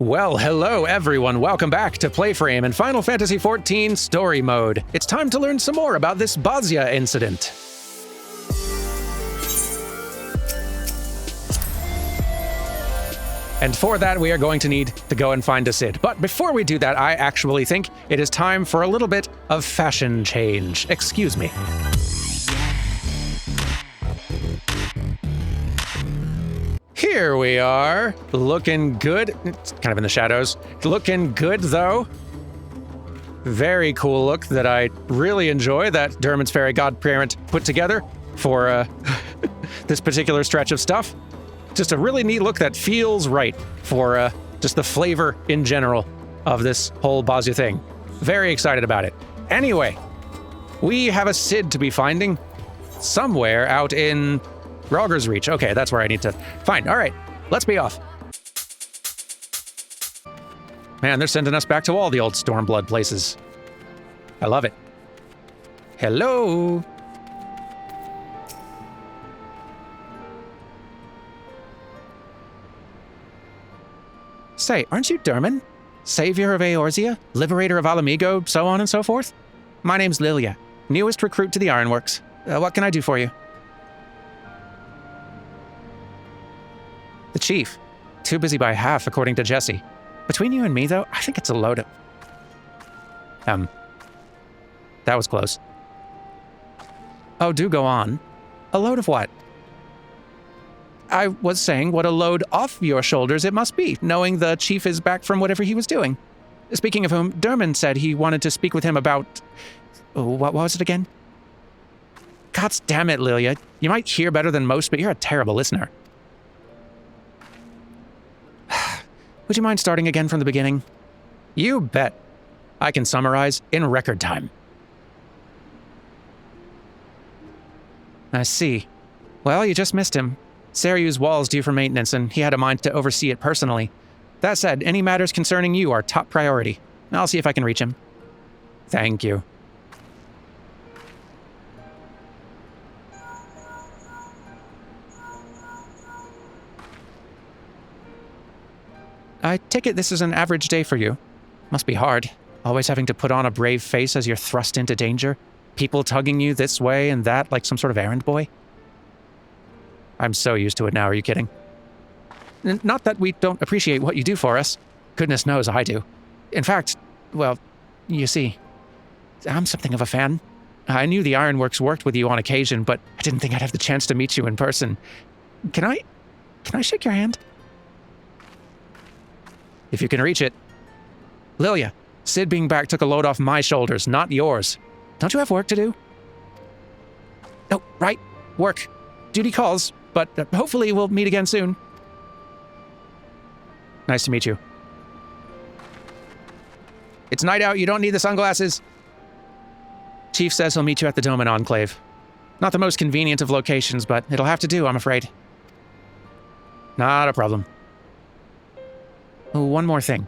Well, hello everyone. Welcome back to PlayFrame and Final Fantasy XIV Story Mode. It's time to learn some more about this Bozja Incident. And for that, we are going to need to go and find a Cid. But before we do that, I actually think it is time for a little bit of fashion change. Excuse me. Here we are, looking good. It's kind of in the shadows. Looking good, though. Very cool look that I really enjoy that Dermot's Fairy Godparent put together for this particular stretch of stuff. Just a really neat look that feels right for just the flavor in general of this whole Bozja thing. Very excited about it. Anyway, we have a Cid to be finding somewhere out in Rogger's Reach. Okay, that's where I need to find. All right, let's be off. Man, they're sending us back to all the old Stormblood places. I love it. Hello. Say, aren't you Derman? Savior of Eorzea? Liberator of Alamigo? So on and so forth? My name's Lilia, newest recruit to the Ironworks. What can I do for you? The chief. Too busy by half, according to Jesse. Between you and me, though, I think it's a load of... That was close. Oh, do go on. A load of what? I was saying what a load off your shoulders it must be, knowing the chief is back from whatever he was doing. Speaking of whom, Derman said he wanted to speak with him about... Oh, what was it again? God damn it, Lilia. You might hear better than most, but you're a terrible listener. Would you mind starting again from the beginning? You bet. I can summarize in record time. I see. Well, you just missed him. Saryu's wall's due for maintenance, and he had a mind to oversee it personally. That said, any matters concerning you are top priority. I'll see if I can reach him. Thank you. I take it this is an average day for you. Must be hard, always having to put on a brave face as you're thrust into danger. People tugging you this way and that like some sort of errand boy. I'm so used to it now, are you kidding? Not that we don't appreciate what you do for us. Goodness knows I do. In fact, well, you see, I'm something of a fan. I knew the Ironworks worked with you on occasion, but I didn't think I'd have the chance to meet you in person. Can I shake your hand? If you can reach it. Lilia, Cid being back took a load off my shoulders, not yours. Don't you have work to do? Oh, right. Work. Duty calls, but hopefully we'll meet again soon. Nice to meet you. It's night out, you don't need the sunglasses. Chief says he'll meet you at the Doman Enclave. Not the most convenient of locations, but it'll have to do, I'm afraid. Not a problem. Oh, one more thing.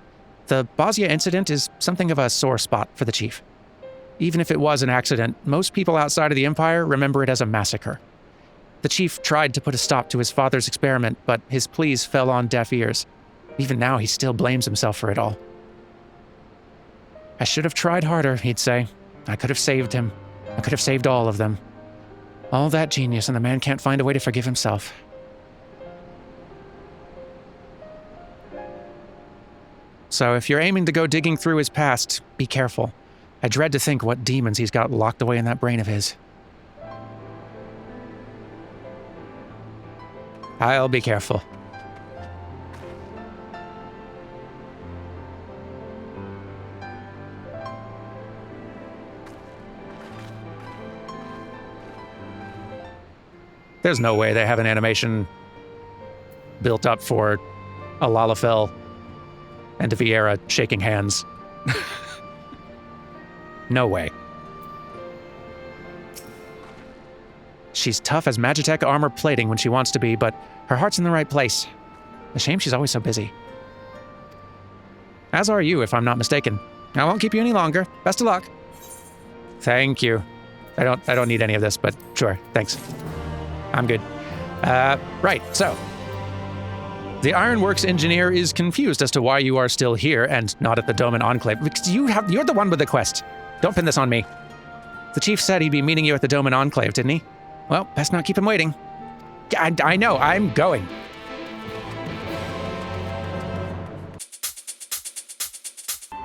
The Bozja Incident is something of a sore spot for the chief. Even if it was an accident, most people outside of the Empire remember it as a massacre. The chief tried to put a stop to his father's experiment, but his pleas fell on deaf ears. Even now, he still blames himself for it all. I should have tried harder, he'd say. I could have saved him. I could have saved all of them. All that genius, and the man can't find a way to forgive himself. So if you're aiming to go digging through his past, be careful. I dread to think what demons he's got locked away in that brain of his. I'll be careful. There's no way they have an animation built up for a Lalafell and a Vieira shaking hands. No way. She's tough as Magitech armor plating when she wants to be, but her heart's in the right place. A shame she's always so busy. As are you, if I'm not mistaken. I won't keep you any longer. Best of luck. Thank you. I don't need any of this, but sure, thanks. I'm good. Right, so The Ironworks engineer is confused as to why you are still here and not at the Doman Enclave, because you're the one with the quest. Don't pin this on me. The chief said he'd be meeting you at the Doman Enclave, didn't he? Well, best not keep him waiting. I know, I'm going.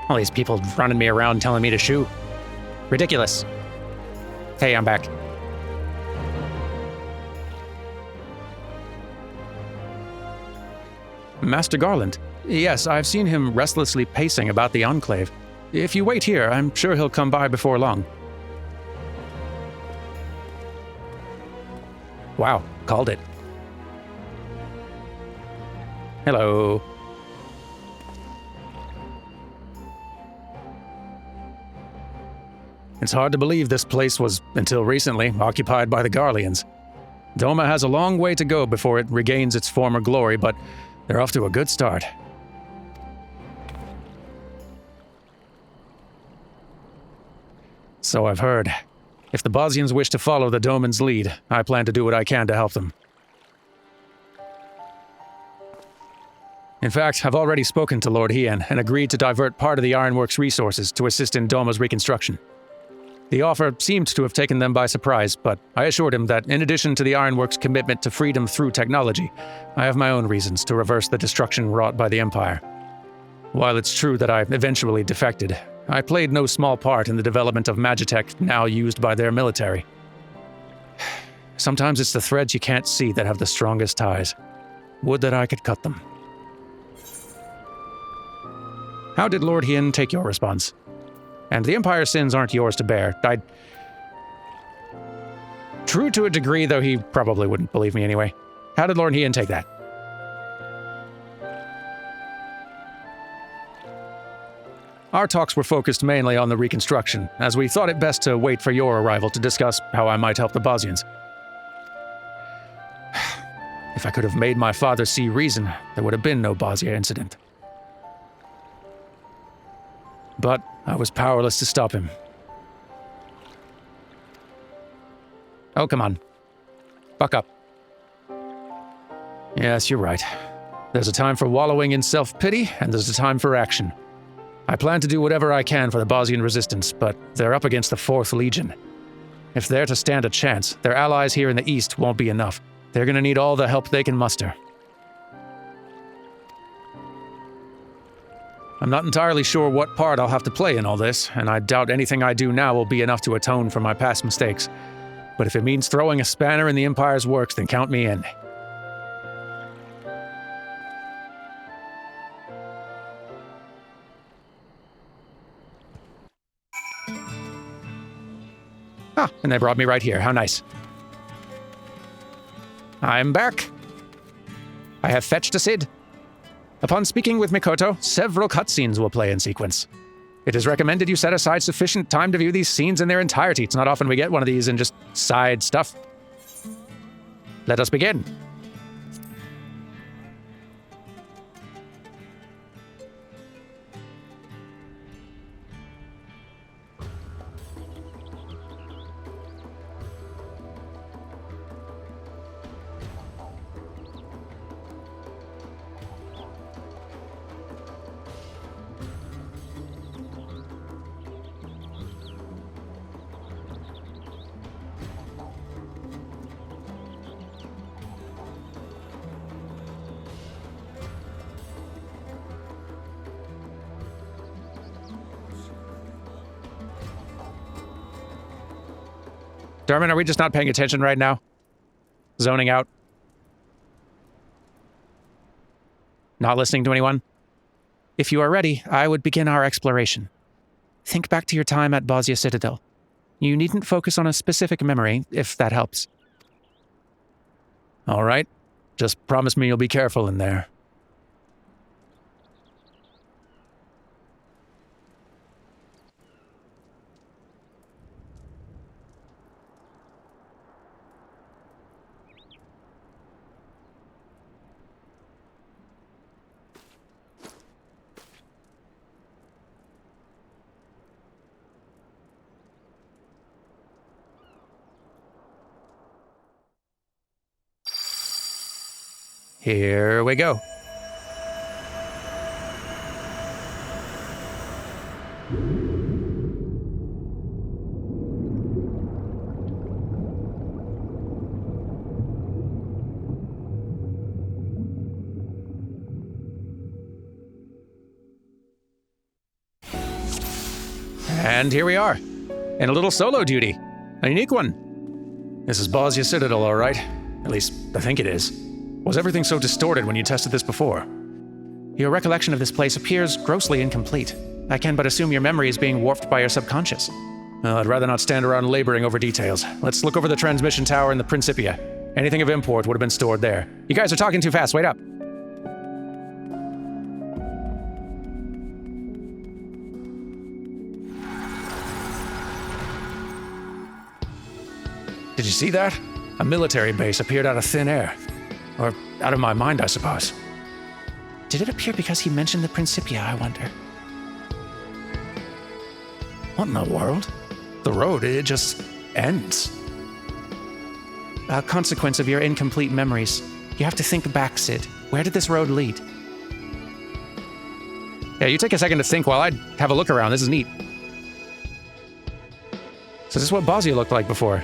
All these people running me around telling me to shoo. Ridiculous. Hey, I'm back. Master Garland. Yes, I've seen him restlessly pacing about the Enclave. If you wait here, I'm sure he'll come by before long. Wow, called it. Hello. It's hard to believe this place was, until recently, occupied by the Garleans. Doma has a long way to go before it regains its former glory, but they're off to a good start. So I've heard. If the Bosjians wish to follow the Doman's lead, I plan to do what I can to help them. In fact, I've already spoken to Lord Hien and agreed to divert part of the Ironworks resources to assist in Doma's reconstruction. The offer seemed to have taken them by surprise, but I assured him that in addition to the Ironworks' commitment to freedom through technology, I have my own reasons to reverse the destruction wrought by the Empire. While it's true that I eventually defected, I played no small part in the development of Magitech now used by their military. Sometimes it's the threads you can't see that have the strongest ties. Would that I could cut them. How did Lord Hien take your response? And the Empire's sins aren't yours to bear. True to a degree, though he probably wouldn't believe me anyway. How did Lord Hien take that? Our talks were focused mainly on the reconstruction, as we thought it best to wait for your arrival to discuss how I might help the Bosjians. If I could have made my father see reason, there would have been no Bozja Incident. But I was powerless to stop him. Oh, come on. Buck up. Yes, you're right. There's a time for wallowing in self-pity, and there's a time for action. I plan to do whatever I can for the Bosjian resistance, but they're up against the 4th Legion. If they're to stand a chance, their allies here in the east won't be enough. They're gonna need all the help they can muster. I'm not entirely sure what part I'll have to play in all this, and I doubt anything I do now will be enough to atone for my past mistakes. But if it means throwing a spanner in the Empire's works, then count me in. Ah, and they brought me right here. How nice. I'm back. I have fetched a Cid. Upon speaking with Mikoto, several cutscenes will play in sequence. It is recommended you set aside sufficient time to view these scenes in their entirety. It's not often we get one of these and just side stuff. Let us begin. Darman, are we just not paying attention right now? Zoning out? Not listening to anyone? If you are ready, I would begin our exploration. Think back to your time at Bozja Citadel. You needn't focus on a specific memory, if that helps. All right. Just promise me you'll be careful in there. Here we go. And here we are, in a little solo duty, a unique one. This is Bozja Citadel, all right. At least, I think it is. Was everything so distorted when you tested this before? Your recollection of this place appears grossly incomplete. I can but assume your memory is being warped by your subconscious. I'd rather not stand around laboring over details. Let's look over the transmission tower and the Principia. Anything of import would have been stored there. You guys are talking too fast, wait up. Did you see that? A military base appeared out of thin air. Or out of my mind, I suppose. Did it appear because he mentioned the Principia, I wonder? What in the world? The road, it just ends. A consequence of your incomplete memories. You have to think back, Sid. Where did this road lead? Yeah, you take a second to think while I have a look around. This is neat. So this is what Bozja looked like before.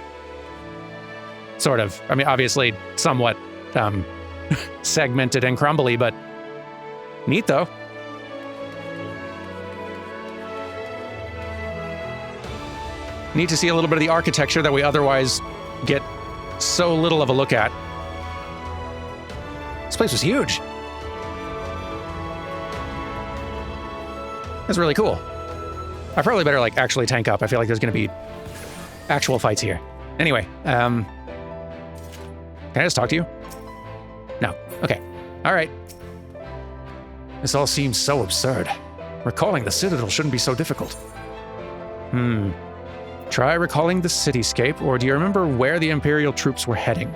Sort of. I mean, obviously, somewhat segmented and crumbly, but neat, though. Neat to see a little bit of the architecture that we otherwise get so little of a look at. This place was huge. That's really cool. I probably better, like, actually tank up. I feel like there's going to be actual fights here. Anyway, can I just talk to you? No. Okay. All right. This all seems so absurd. Recalling the Citadel shouldn't be so difficult. Try recalling the cityscape, or do you remember where the Imperial troops were heading?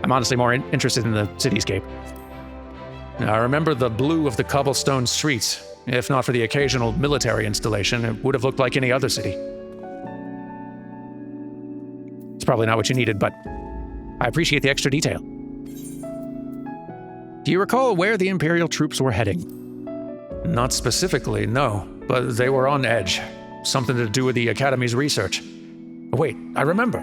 I'm honestly more interested in the cityscape. I remember the blue of the cobblestone streets. If not for the occasional military installation, it would have looked like any other city. It's probably not what you needed, but I appreciate the extra detail. Do you recall where the Imperial troops were heading? Not specifically, no, but they were on edge. Something to do with the Academy's research. Wait, I remember.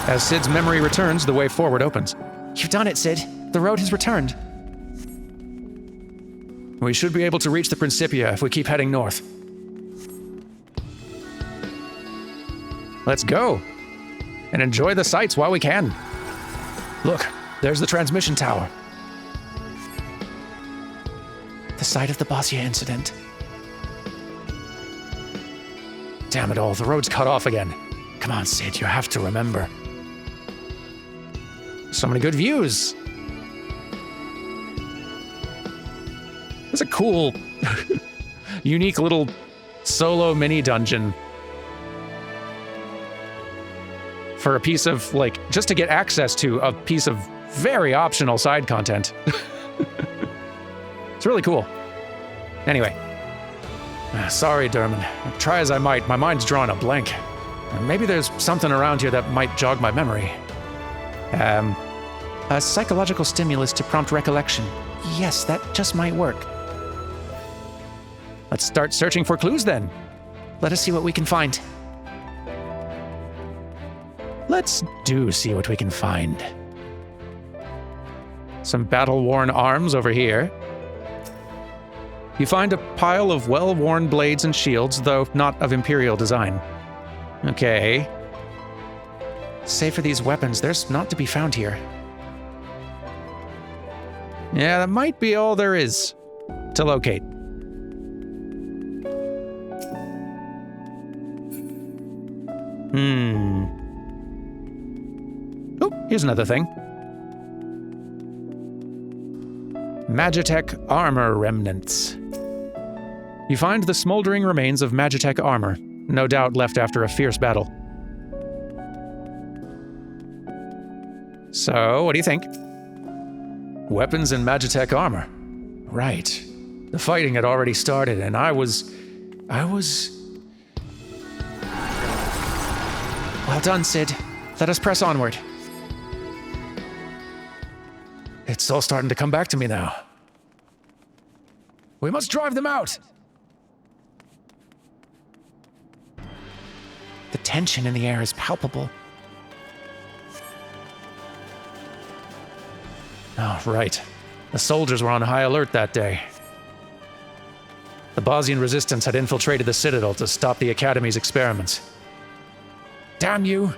As Sid's memory returns, the way forward opens. You've done it, Sid. The road has returned. We should be able to reach the Principia if we keep heading north. Let's go. And enjoy the sights while we can. Look, there's the transmission tower. The site of the Bozja Incident. Damn it all, the road's cut off again. Come on, Sid, you have to remember. So many good views. It's a cool, unique little solo mini dungeon. For a piece of, like, just to get access to a piece of very optional side content. It's really cool. Anyway. Sorry, Derman. Try as I might, my mind's drawn a blank. Maybe there's something around here that might jog my memory. A psychological stimulus to prompt recollection. Yes, that just might work. Let's start searching for clues then. Let us see what we can find. Let's do see what we can find. Some battle-worn arms over here. You find a pile of well-worn blades and shields, though not of Imperial design. Okay. Save for these weapons, there's not to be found here. Yeah, that might be all there is to locate. Oh, here's another thing. Magitech armor remnants. You find the smoldering remains of Magitech armor, no doubt left after a fierce battle. So, what do you think? Weapons and Magitech armor. Right. The fighting had already started, and I was... Well done, Sid. Let us press onward. It's all starting to come back to me now. We must drive them out! The tension in the air is palpable. Oh, right. The soldiers were on high alert that day. The Bosnian resistance had infiltrated the Citadel to stop the Academy's experiments. Damn you!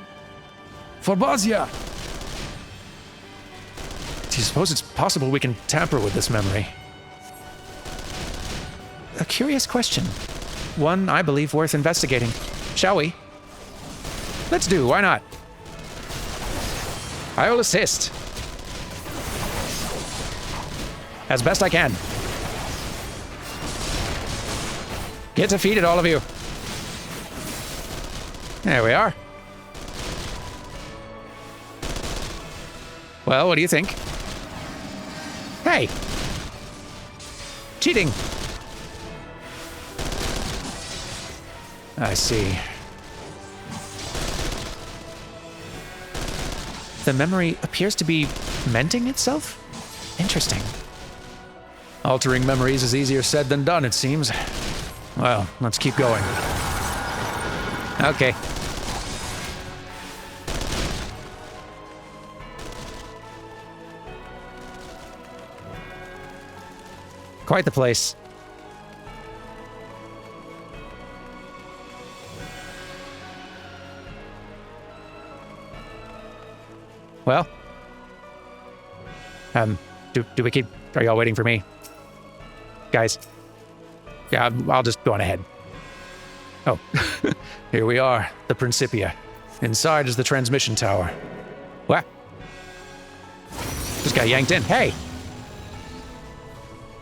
For Bozja! Do you suppose it's possible we can tamper with this memory? A curious question. One I believe worth investigating. Shall we? Let's do, why not? I will assist. As best I can. Get defeated, all of you. There we are. Well, what do you think? Hey! Cheating! I see. The memory appears to be mending itself? Interesting. Altering memories is easier said than done, it seems. Well, let's keep going. Okay. Quite the place. Well, do we keep? Are y'all waiting for me, guys? Yeah, I'll just go on ahead. Oh, here we are, the Principia. Inside is the transmission tower. What? Just got yanked in. Hey!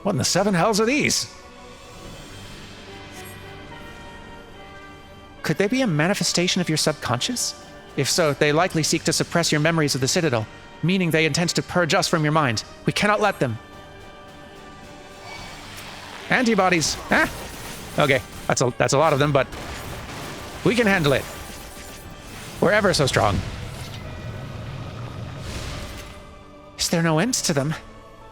What in the seven hells are these? Could they be a manifestation of your subconscious? If so, they likely seek to suppress your memories of the Citadel, meaning they intend to purge us from your mind. We cannot let them. Antibodies. Ah. Okay, that's a lot of them, but we can handle it. We're ever so strong. Is there no end to them?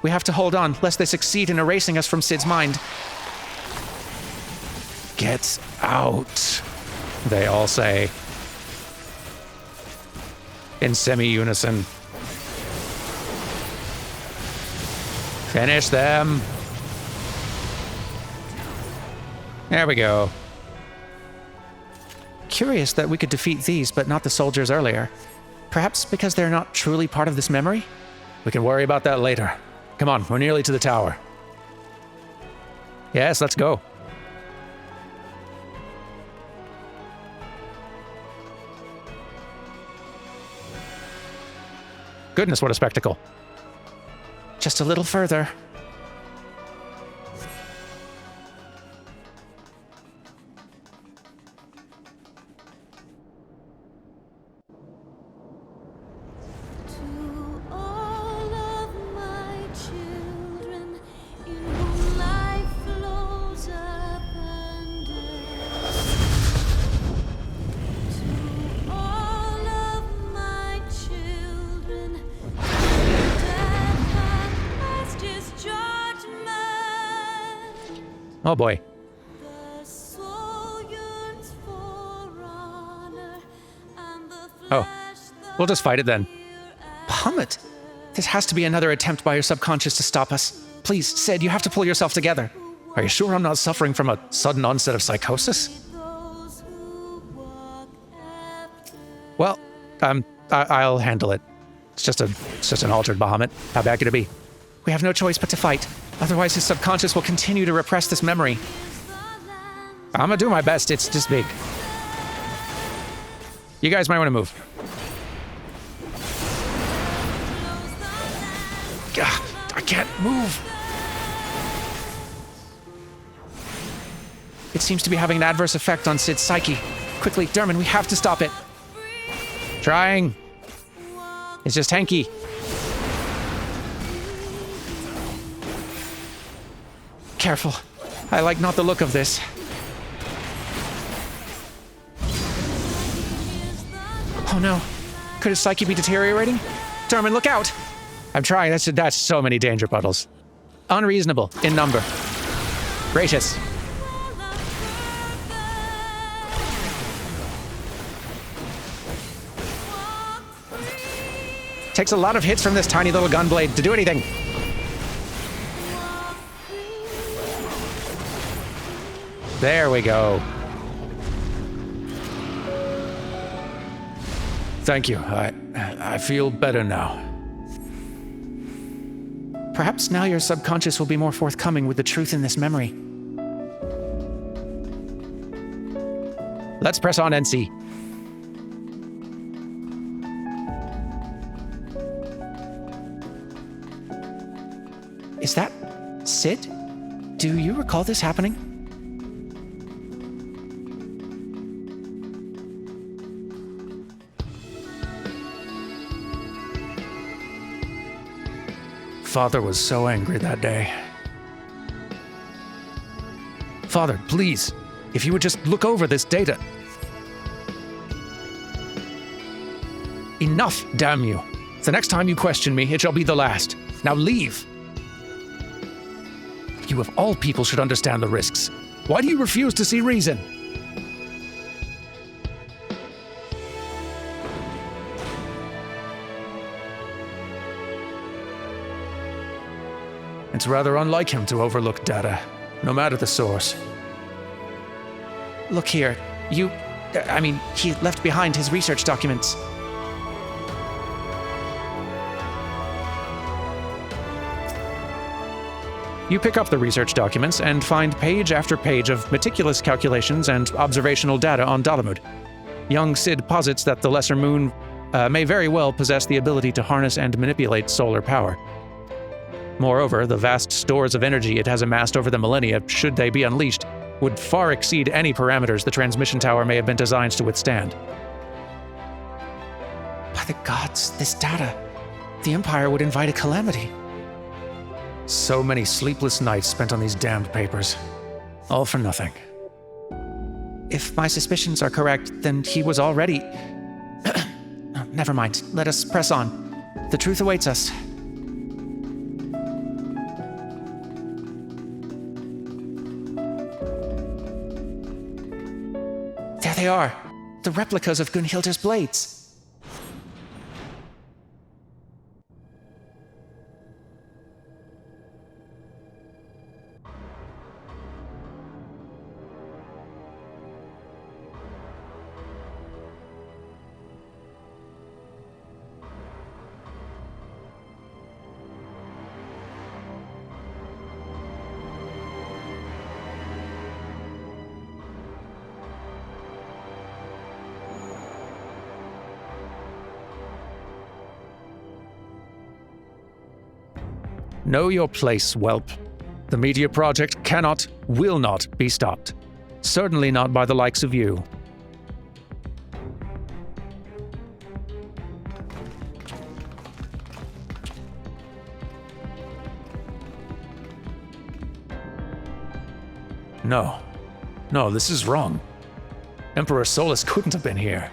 We have to hold on, lest they succeed in erasing us from Sid's mind. Get out, they all say. In semi-unison. Finish them. There we go. Curious that we could defeat these, but not the soldiers earlier. Perhaps because they're not truly part of this memory? We can worry about that later. Come on, we're nearly to the tower. Yes, let's go. Goodness, what a spectacle. Just a little further. Oh boy. Oh, we'll just fight it then. Bahamut, this has to be another attempt by your subconscious to stop us. Please, Sid, you have to pull yourself together. Are you sure I'm not suffering from a sudden onset of psychosis? Well, I'll handle it. It's just an altered Bahamut. How bad could it be? We have no choice but to fight. Otherwise, his subconscious will continue to repress this memory. I'm gonna do my best. It's this big. You guys might want to move. Gah, I can't move. It seems to be having an adverse effect on Sid's psyche. Quickly, Derman, we have to stop it. Trying. It's just hanky. Careful. I like not the look of this. Oh no. Could his psyche be deteriorating? Derman, look out! I'm trying. That's so many danger puddles. Unreasonable in number. Gracious. Takes a lot of hits from this tiny little gun blade to do anything. There we go. Thank you. I feel better now. Perhaps now your subconscious will be more forthcoming with the truth in this memory. Let's press on and see. Is that Sid? Do you recall this happening? Father was so angry that day. Father, please, if you would just look over this data. Enough, damn you. The next time you question me, it shall be the last. Now leave. You of all people should understand the risks. Why do you refuse to see reason? It's rather unlike him to overlook data, no matter the source. Look here, he left behind his research documents. You pick up the research documents and find page after page of meticulous calculations and observational data on Dalamud. Young Sid posits that the Lesser Moon may very well possess the ability to harness and manipulate solar power. Moreover, the vast stores of energy it has amassed over the millennia, should they be unleashed, would far exceed any parameters the transmission tower may have been designed to withstand. By the gods, this data. The Empire would invite a calamity. So many sleepless nights spent on these damned papers. All for nothing. If my suspicions are correct, then he was already... No, never mind. Let us press on. The truth awaits us. There they are. The replicas of Gunhilder's blades. Know your place, whelp. The media project cannot, will not be stopped. Certainly not by the likes of you. No. No, this is wrong. Emperor Solus couldn't have been here.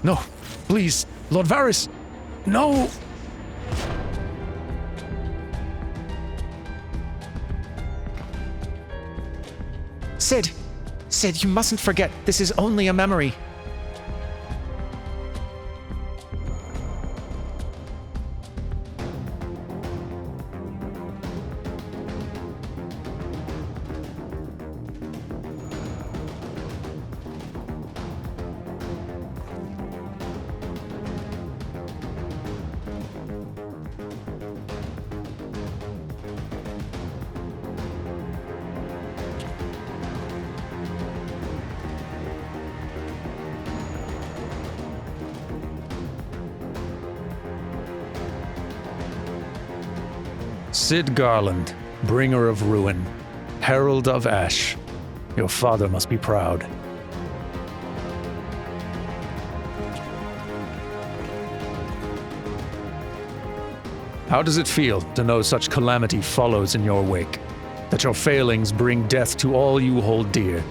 No, please, Lord Varys, no! Sid, you mustn't forget, this is only a memory. Sid Garland, bringer of ruin, herald of ash. Your father must be proud. How does it feel to know such calamity follows in your wake? That your failings bring death to all you hold dear?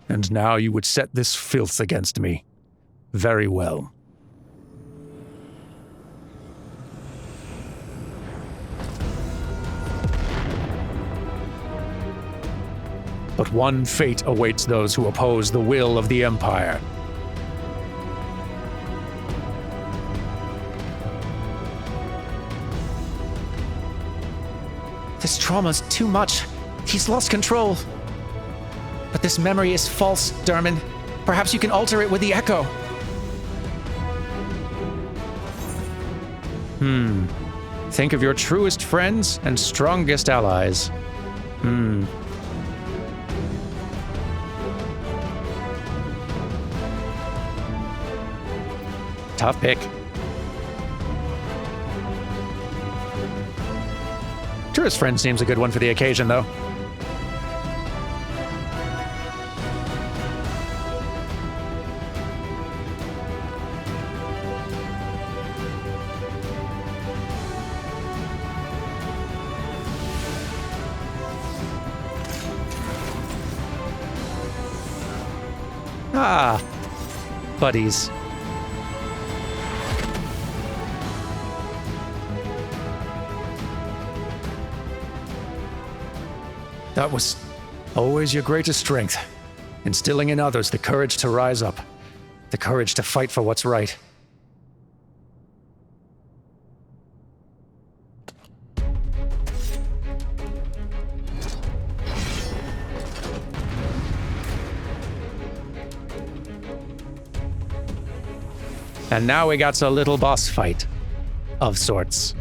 And now you would set this filth against me. Very well. But one fate awaits those who oppose the will of the Empire. This trauma's too much. He's lost control. But this memory is false, Derman. Perhaps you can alter it with the echo. Think of your truest friends and strongest allies. Tough pick. Truest friend seems a good one for the occasion, though. Ah, buddies. That was always your greatest strength, instilling in others the courage to rise up, the courage to fight for what's right. And now we got a little boss fight, of sorts.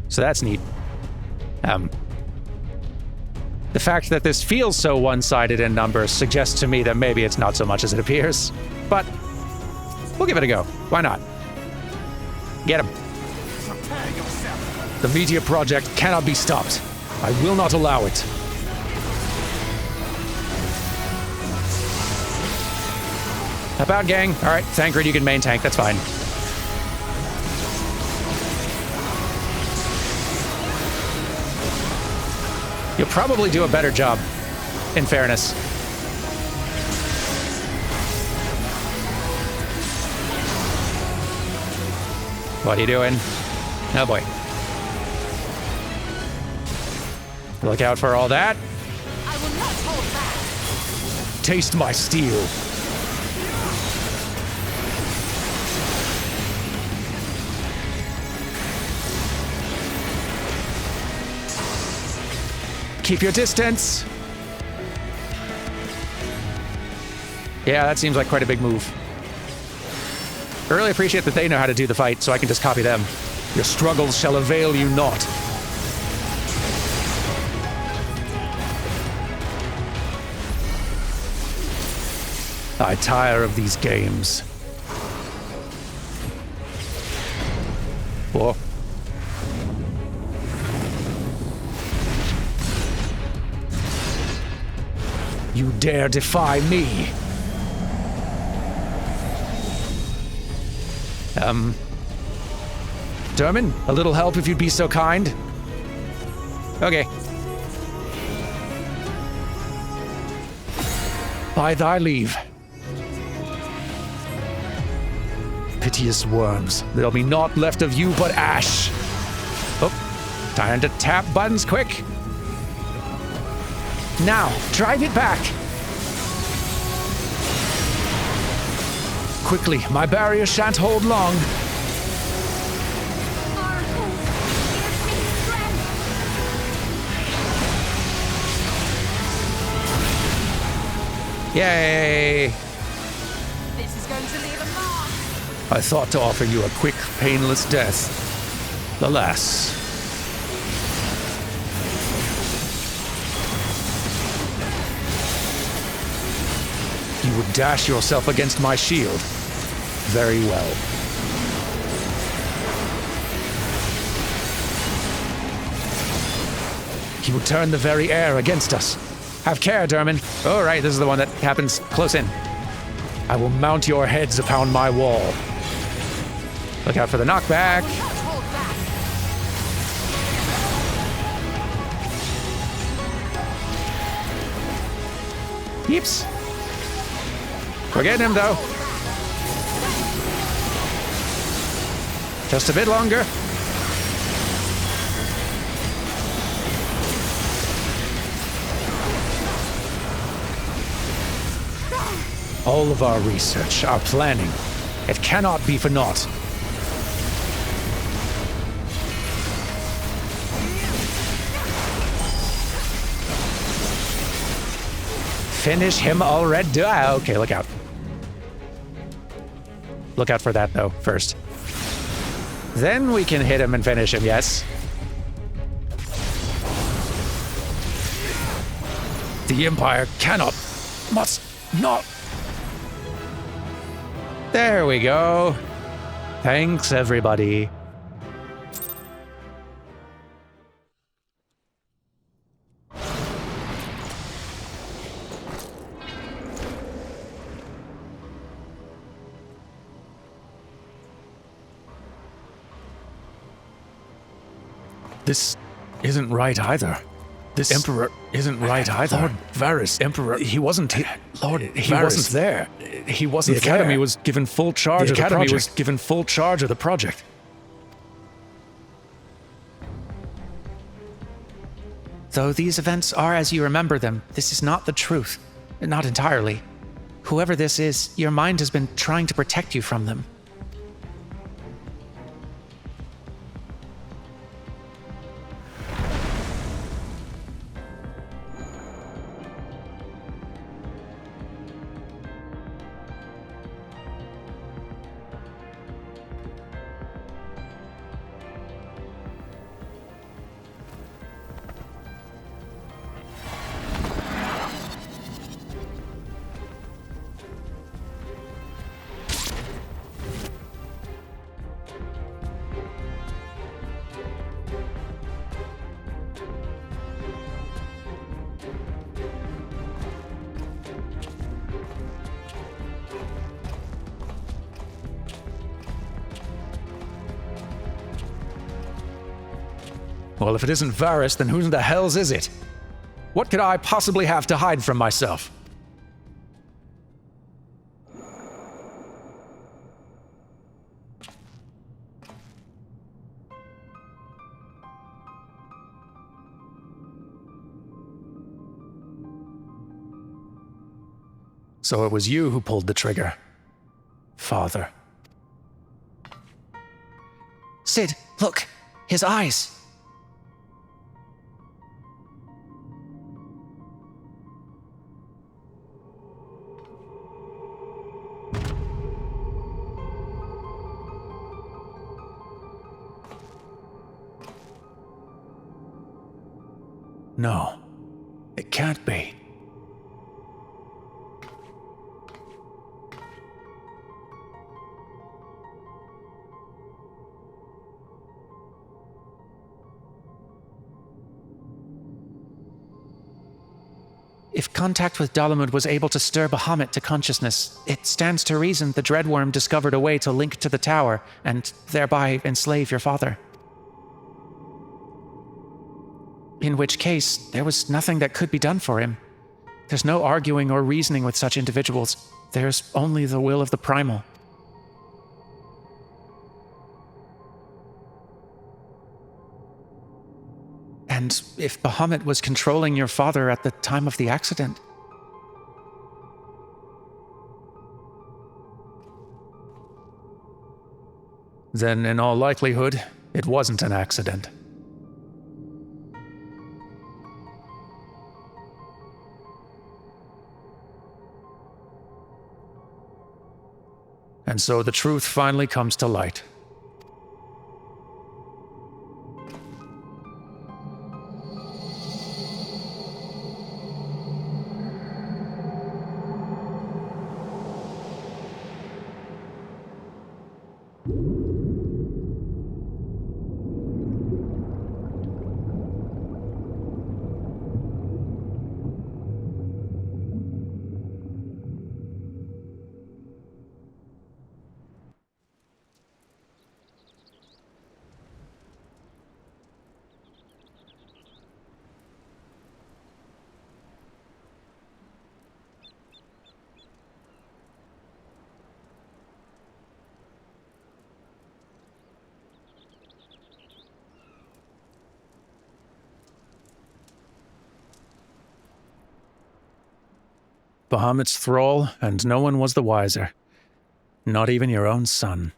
So that's neat. The fact that this feels so one-sided in numbers suggests to me that maybe it's not so much as it appears. But we'll give it a go. Why not? Get him. The media project cannot be stopped. I will not allow it. About gang. All right, Thancred, you can main tank. That's fine. You'll probably do a better job, in fairness. What are you doing? Oh boy. Look out for all that. I will not hold back. Taste my steel. Keep your distance. Yeah, that seems like quite a big move. I really appreciate that they know how to do the fight, so I can just copy them. Your struggles shall avail you not. I tire of these games. Whoa. You dare defy me? Derman, a little help if you'd be so kind. Okay. By thy leave. Piteous worms, there'll be naught left of you but ash. Oh, time to tap buttons quick. Now, drive it back. Quickly, my barrier shan't hold long. Our hope gives me strength. Yay! This This is going to leave a mark. I thought to offer you a quick, painless death. Alas. You would dash yourself against my shield. Very well. He will turn the very air against us. Have care, Derman. All right, this is the one that happens close in. I will mount your heads upon my wall. Look out for the knockback. I will not hold back. Yeeps. We're getting him, though. Just a bit longer. All of our research, our planning, it cannot be for naught. Finish him already. Ah, okay, look out. Look out for that, though, first. Then we can hit him and finish him, yes. The Empire cannot, must not. There we go. Thanks, everybody. This isn't right either. This Emperor isn't right either. Lord Varys, Emperor, he wasn't. Lord, he wasn't there. He wasn't. The Academy was given full charge. The Academy was given full charge of the project. Though these events are as you remember them, this is not the truth. Not entirely. Whoever this is, your mind has been trying to protect you from them. Well, if it isn't Varys, then who in the hells is it? What could I possibly have to hide from myself? So it was you who pulled the trigger, Father. Sid, look! His eyes! No, it can't be. If contact with Dalamud was able to stir Bahamut to consciousness, it stands to reason the Dreadworm discovered a way to link to the tower and thereby enslave your father. In which case, there was nothing that could be done for him. There's no arguing or reasoning with such individuals. There's only the will of the Primal. And if Bahamut was controlling your father at the time of the accident, then in all likelihood, it wasn't an accident. And so the truth finally comes to light. Bahamut's thrall, and no one was the wiser. Not even your own son.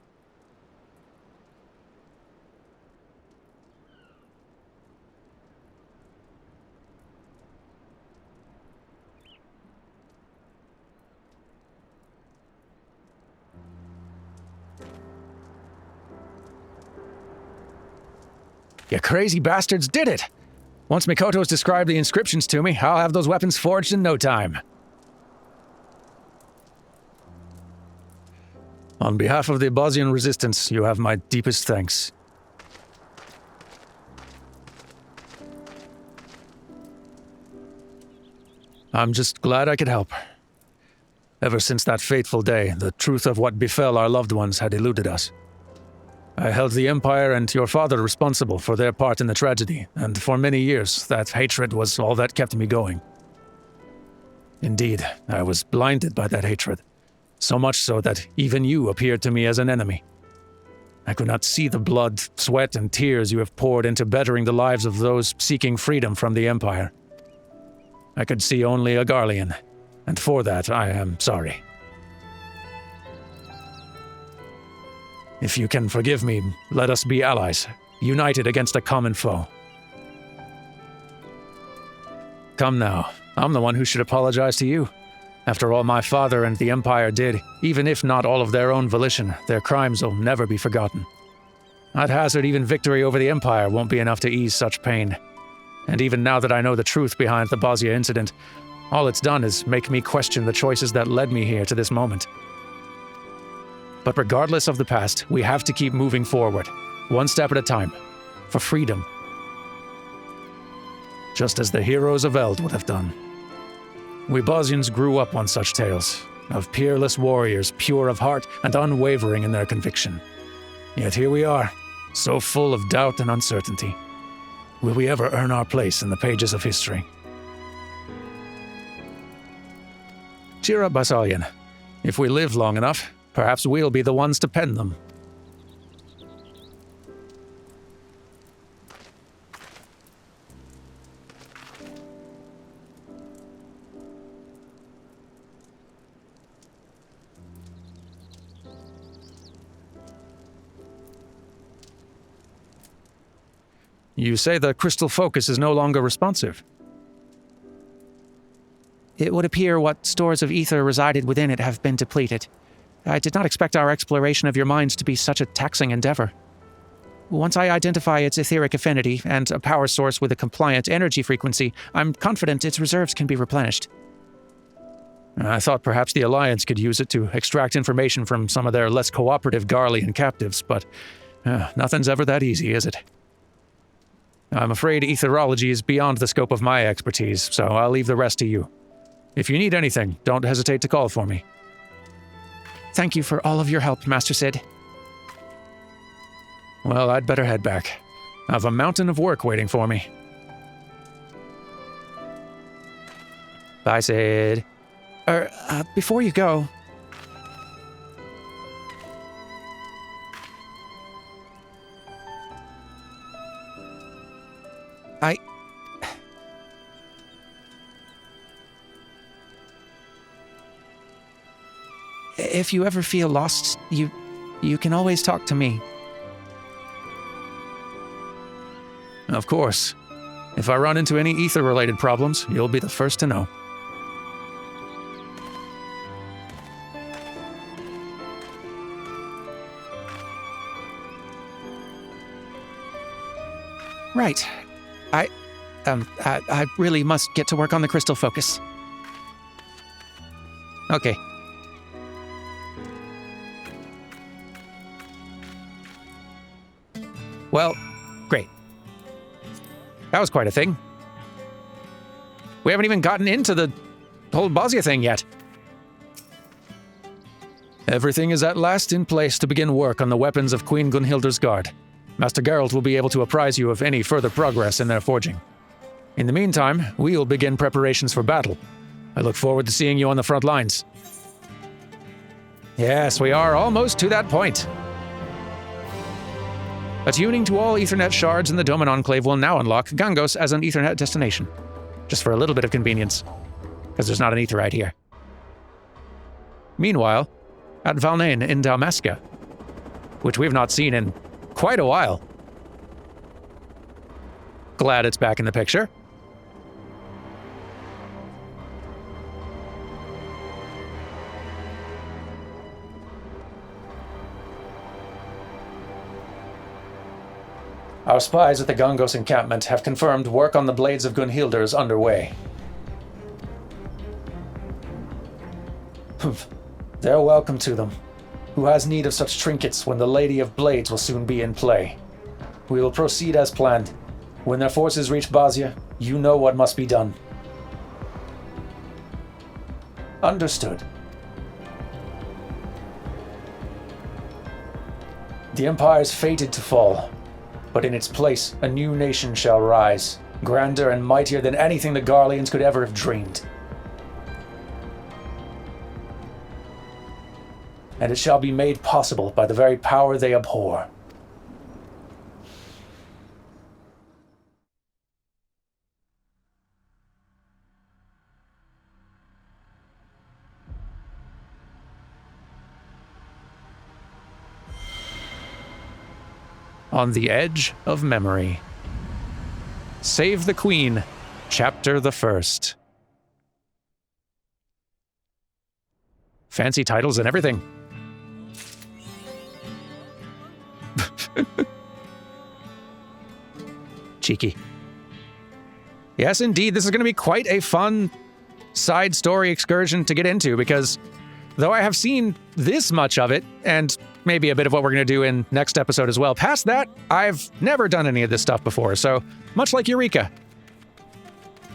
You crazy bastards did it! Once Mikoto's described the inscriptions to me, I'll have those weapons forged in no time. On behalf of the Bozjan resistance, you have my deepest thanks. I'm just glad I could help. Ever since that fateful day, the truth of what befell our loved ones had eluded us. I held the Empire and your father responsible for their part in the tragedy, and for many years, that hatred was all that kept me going. Indeed, I was blinded by that hatred. So much so that even you appeared to me as an enemy. I could not see the blood, sweat, and tears you have poured into bettering the lives of those seeking freedom from the Empire. I could see only a Garlean, and for that I am sorry. If you can forgive me, let us be allies, united against a common foe. Come now, I'm the one who should apologize to you. After all my father and the Empire did, even if not all of their own volition, their crimes will never be forgotten. I'd hazard even victory over the Empire won't be enough to ease such pain. And even now that I know the truth behind the Bozja Incident, all it's done is make me question the choices that led me here to this moment. But regardless of the past, we have to keep moving forward, one step at a time, for freedom. Just as the heroes of Eld would have done. We Bozjans grew up on such tales, of peerless warriors, pure of heart and unwavering in their conviction. Yet here we are, so full of doubt and uncertainty. Will we ever earn our place in the pages of history? Cheer up, Basalian. If we live long enough, perhaps we'll be the ones to pen them. You say the crystal focus is no longer responsive. It would appear what stores of ether resided within it have been depleted. I did not expect our exploration of your minds to be such a taxing endeavor. Once I identify its etheric affinity and a power source with a compliant energy frequency, I'm confident its reserves can be replenished. I thought perhaps the Alliance could use it to extract information from some of their less cooperative Garlean captives, but nothing's ever that easy, is it? I'm afraid etherology is beyond the scope of my expertise, so I'll leave the rest to you. If you need anything, don't hesitate to call for me. Thank you for all of your help, Master Sid. Well, I'd better head back. I've a mountain of work waiting for me. Bye, Sid. Before you go... If you ever feel lost, you can always talk to me. Of course. If I run into any ether-related problems, you'll be the first to know. Right. I really must get to work on the crystal focus. Okay. Well, great. That was quite a thing. We haven't even gotten into the whole Bozja thing yet. Everything is at last in place to begin work on the weapons of Queen Gunhilda's guard. Master Geralt will be able to apprise you of any further progress in their forging. In the meantime, we'll begin preparations for battle. I look forward to seeing you on the front lines. Yes, we are almost to that point. Attuning to all Ethernet shards in the Doman Enclave will now unlock Gangos as an Ethernet destination. Just for a little bit of convenience, because there's not an Etherite here. Meanwhile, at Valnain in Dalmasca, which we've not seen in quite a while. Glad it's back in the picture. Our spies at the Gangos encampment have confirmed work on the Blades of Gunhilda is underway. They're welcome to them. Who has need of such trinkets when the Lady of Blades will soon be in play? We will proceed as planned. When their forces reach Bozja, you know what must be done. Understood. The Empire is fated to fall, but in its place, a new nation shall rise, grander and mightier than anything the Garleans could ever have dreamed. And it shall be made possible by the very power they abhor. On the Edge of Memory. Save the Queen, Chapter the First. Fancy titles and everything. Cheeky. Yes, indeed, this is going to be quite a fun side story excursion to get into, because though I have seen this much of it, and maybe a bit of what we're going to do in next episode as well, past that, I've never done any of this stuff before, so much like Eureka.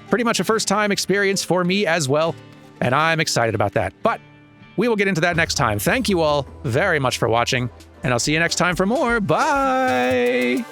Pretty much a first-time experience for me as well, and I'm excited about that. But we will get into that next time. Thank you all very much for watching, and I'll see you next time for more. Bye!